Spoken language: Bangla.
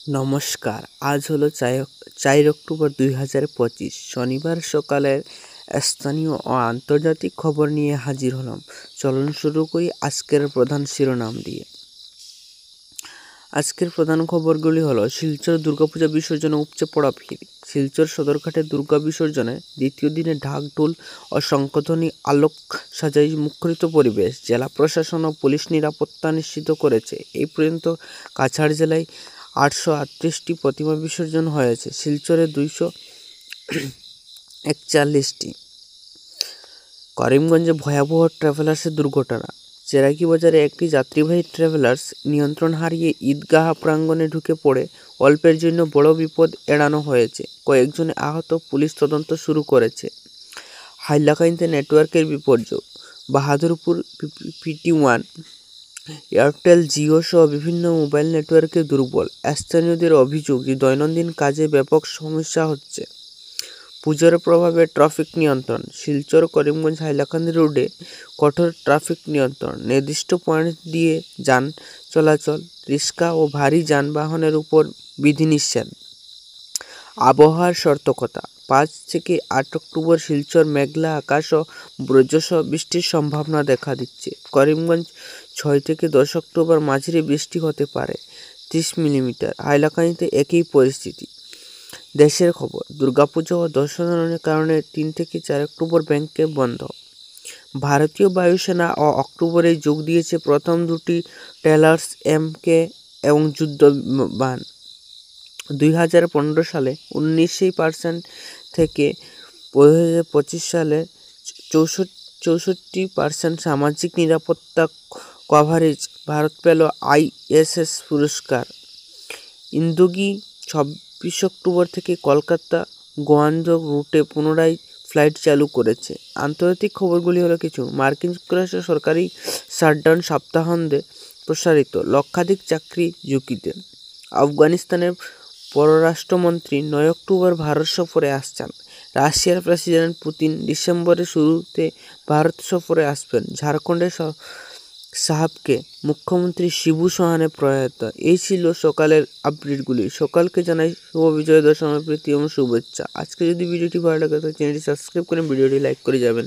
নমস্কার। আজ হলো ৪ অক্টোবর ২০২৫ শনিবার সকালের স্থানীয় ও আন্তর্জাতিক খবর নিয়ে হাজির হলাম। চলুন শুরু করি আজকের প্রধান শিরোনাম দিয়ে। আজকের প্রধান খবরগুলি হলো শিলচর দুর্গাপূজা বিসর্জনে উপচে পড়া ভিড়। শিলচর সদরঘাটে দুর্গা বিসর্জনে দ্বিতীয় দিনে ঢাক-ঢোল ও শঙ্খধ্বনি আলোক সাজায় মুখরিত পরিবেশ। জেলা প্রশাসন ও পুলিশ নিরাপত্তা নিশ্চিত করেছে। এই পর্যন্ত কাছাড় জেলায় ৮৩৮টি প্রতিমা বিসর্জন হয়েছে, শিলচরে ২৪১টি। করিমগঞ্জে ভয়াবহ ট্রাভেলার্সের দুর্ঘটনা। চেরাকি বাজারে একটি যাত্রীবাহী ট্রাভেলার্স নিয়ন্ত্রণ হারিয়ে ঈদগাহ প্রাঙ্গণে ঢুকে পড়ে অল্পের জন্য বড় বিপদ এড়ানো হয়েছে। কয়েকজন আহত, পুলিশ তদন্ত শুরু করেছে। হাইলাকান্দিতে নেটওয়ার্কের বিপর্যয়। বাহাদুরপুর PT1, এয়ারটেল, জিও সহ বিভিন্ন মোবাইল নেটওয়ার্কে দুর্বল। স্থানীয়দের অভিযোগ যে দৈনন্দিন কাজে ব্যাপক সমস্যা হচ্ছে। পুজোর প্রভাবে ট্রাফিক নিয়ন্ত্রণ। শিলচর করিমগঞ্জ হাইলাকান্দি রোডে কঠোর ট্রাফিক নিয়ন্ত্রণ। নির্দিষ্ট পয়েন্ট দিয়ে যান চলাচল, রিক্সা ও ভারী যানবাহনের উপর বিধিনিষেধ। আবহাওয়ার সতর্কতা। ৫ থেকে ৮ অক্টোবর শিলচর মেঘলা আকাশ ও বজ্রসহ বৃষ্টির সম্ভাবনা দেখা দিচ্ছে। করিমগঞ্জ ৬ থেকে ১০ অক্টোবর মাঝারি বৃষ্টি হতে পারে, ৩০ মিলিমিটার। হাইলাকান্দিতে একই পরিস্থিতি। দেশের খবর। দুর্গাপুজো ও দশহরার কারণে ৩ থেকে ৪ অক্টোবর ব্যাংকে বন্ধ। ভারতীয় বায়ুসেনা ও অক্টোবরে যোগ দিয়েছে প্রথম দুটি টেলার্স MK এবং যুদ্ধ বিমান। ২০১৫ সালে 19% থেকে ২০২৫ সালে ৬৪% সামাজিক নিরাপত্তা কভারেজ ভারত পেল ISS পুরস্কার। ইন্দোগি ২৬ অক্টোবর থেকে কলকাতা গোয়াঞ্জক রুটে পুনরায় ফ্লাইট চালু করেছে। আন্তর্জাতিক খবরগুলি হলো কিছু। মার্কিন যুক্তরাষ্ট্রের সরকারি শাটডাউন সপ্তাহান্তে প্রসারিত, লক্ষাধিক চাকরি ঝুঁকিতে। আফগানিস্তানের পররাষ্ট্রমন্ত্রী ৯ অক্টোবর ভারত সফরে আসছেন। রাশিয়ার প্রেসিডেন্ট পুতিন ডিসেম্বরের শুরুতে ভারত সফরে আসবেন। ঝাড়খণ্ডের সাহাবকে মুখ্যমন্ত্রী শিবু সোরেনের প্রয়াত। এই ছিল সকালের আপডেটগুলি। সকালকে জানাই শুভ বিজয় দশমীর প্রীতি এবং শুভেচ্ছা। আজকে যদি ভিডিওটি ভালো লাগে তাহলে চ্যানেলটি সাবস্ক্রাইব করে ভিডিওটি লাইক করে যাবেন।